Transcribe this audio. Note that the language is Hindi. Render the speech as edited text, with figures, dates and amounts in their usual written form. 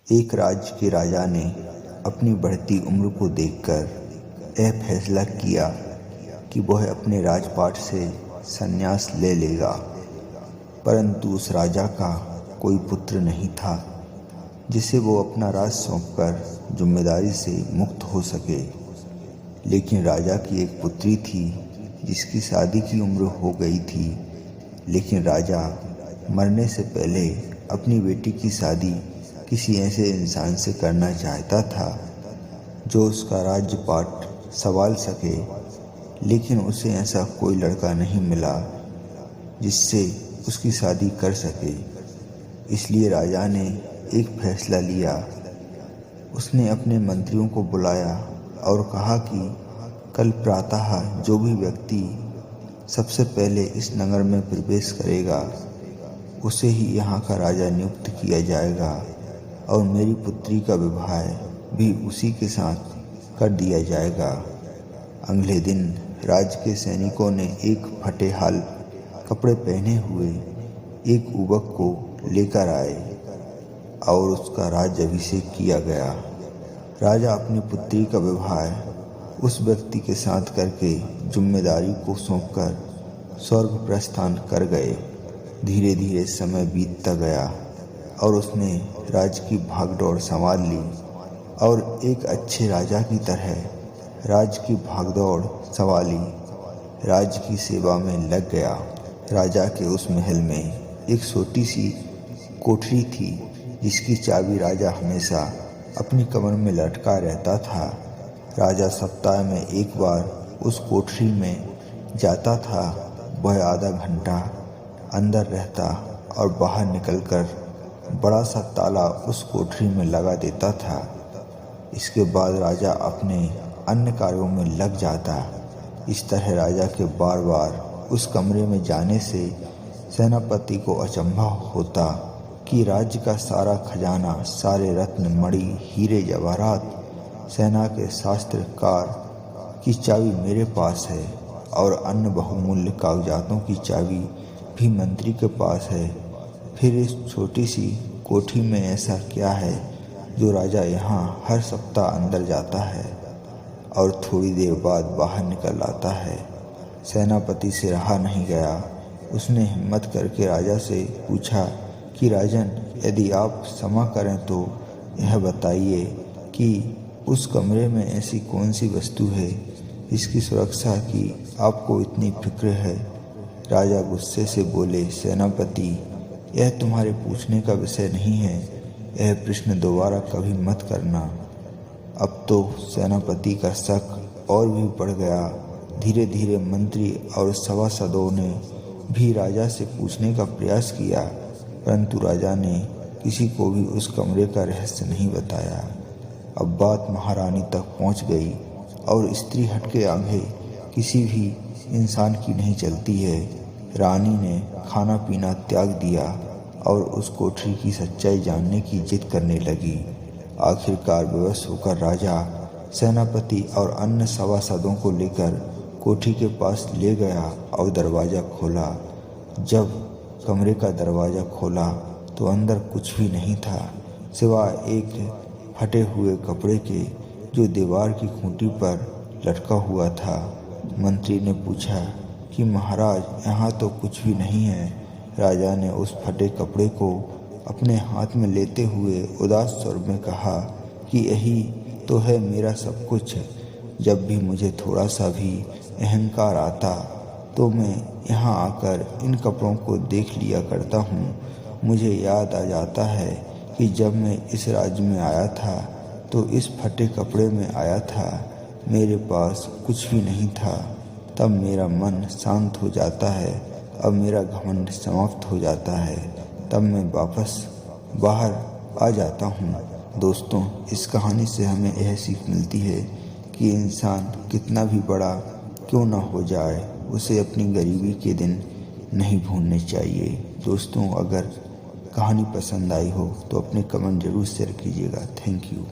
एक राज्य के राजा ने अपनी बढ़ती उम्र को देखकर यह फैसला किया कि वह अपने राजपाट से संन्यास ले लेगा। परंतु उस राजा का कोई पुत्र नहीं था जिसे वो अपना राज सौंपकर जिम्मेदारी से मुक्त हो सके। लेकिन राजा की एक पुत्री थी जिसकी शादी की उम्र हो गई थी, लेकिन राजा मरने से पहले अपनी बेटी की शादी किसी ऐसे इंसान से करना चाहता था जो उसका राज्यपाट संभाल सके। लेकिन उसे ऐसा कोई लड़का नहीं मिला जिससे उसकी शादी कर सके। इसलिए राजा ने एक फैसला लिया। उसने अपने मंत्रियों को बुलाया और कहा कि कल प्रातः जो भी व्यक्ति सबसे पहले इस नगर में प्रवेश करेगा उसे ही यहाँ का राजा नियुक्त किया जाएगा और मेरी पुत्री का विवाह भी उसी के साथ कर दिया जाएगा। अगले दिन राज्य के सैनिकों ने एक फटे हाल कपड़े पहने हुए एक युवक को लेकर आए और उसका राज्याभिषेक किया गया। राजा अपनी पुत्री का विवाह उस व्यक्ति के साथ करके जिम्मेदारी को सौंपकर स्वर्ग प्रस्थान कर गए। धीरे धीरे समय बीतता गया और उसने राज्य की भागदौड़ संभाल ली और एक अच्छे राजा की तरह राज्य की भागदौड़ संभाली। राज्य की सेवा में लग गया। राजा के उस महल में एक छोटी सी कोठरी थी जिसकी चाबी राजा हमेशा अपनी कमर में लटका रहता था। राजा सप्ताह में एक बार उस कोठरी में जाता था। वह आधा घंटा अंदर रहता और बाहर निकलकर बड़ा सा ताला उस कोठरी में लगा देता था। इसके बाद राजा अपने अन्य कार्यों में लग जाता। इस तरह राजा के बार बार उस कमरे में जाने से सेनापति को अचंभा होता कि राज्य का सारा खजाना, सारे रत्न, मणि, हीरे जवाहरात, सेना के शास्त्रकार की चाबी मेरे पास है और अन्य बहुमूल्य कागजातों की चाबी भी मंत्री के पास है। फिर इस छोटी सी कोठी में ऐसा क्या है जो राजा यहाँ हर सप्ताह अंदर जाता है और थोड़ी देर बाद बाहर निकल आता है। सेनापति से रहा नहीं गया। उसने हिम्मत करके राजा से पूछा कि राजन, यदि आप क्षमा करें तो यह बताइए कि उस कमरे में ऐसी कौन सी वस्तु है जिसकी सुरक्षा की आपको इतनी फिक्र है। राजा गुस्से से बोले, सेनापति, यह तुम्हारे पूछने का विषय नहीं है। यह प्रश्न दोबारा कभी मत करना। अब तो सेनापति का शक और भी बढ़ गया। धीरे धीरे मंत्री और सभासदों ने भी राजा से पूछने का प्रयास किया, परंतु राजा ने किसी को भी उस कमरे का रहस्य नहीं बताया। अब बात महारानी तक पहुंच गई और स्त्री हटके आगे किसी भी इंसान की नहीं चलती है। रानी ने खाना पीना त्याग दिया और उस कोठरी की सच्चाई जानने की जिद करने लगी। आखिरकार विवश होकर राजा सेनापति और अन्य सभासदों को लेकर कोठरी के पास ले गया और दरवाज़ा खोला। जब कमरे का दरवाज़ा खोला तो अंदर कुछ भी नहीं था सिवाय एक फटे हुए कपड़े के जो दीवार की खूंटी पर लटका हुआ था। मंत्री ने पूछा कि महाराज, यहाँ तो कुछ भी नहीं है। राजा ने उस फटे कपड़े को अपने हाथ में लेते हुए उदास स्वर में कहा कि यही तो है मेरा सब कुछ। जब भी मुझे थोड़ा सा भी अहंकार आता तो मैं यहाँ आकर इन कपड़ों को देख लिया करता हूँ। मुझे याद आ जाता है कि जब मैं इस राज्य में आया था तो इस फटे कपड़े में आया था। मेरे पास कुछ भी नहीं था। तब मेरा मन शांत हो जाता है। अब मेरा घमंड समाप्त हो जाता है। तब मैं वापस बाहर आ जाता हूँ। दोस्तों, इस कहानी से हमें यह सीख मिलती है कि इंसान कितना भी बड़ा क्यों ना हो जाए, उसे अपनी गरीबी के दिन नहीं भूलने चाहिए। दोस्तों, अगर कहानी पसंद आई हो तो अपने कमेंट जरूर शेयर कीजिएगा। Thank you.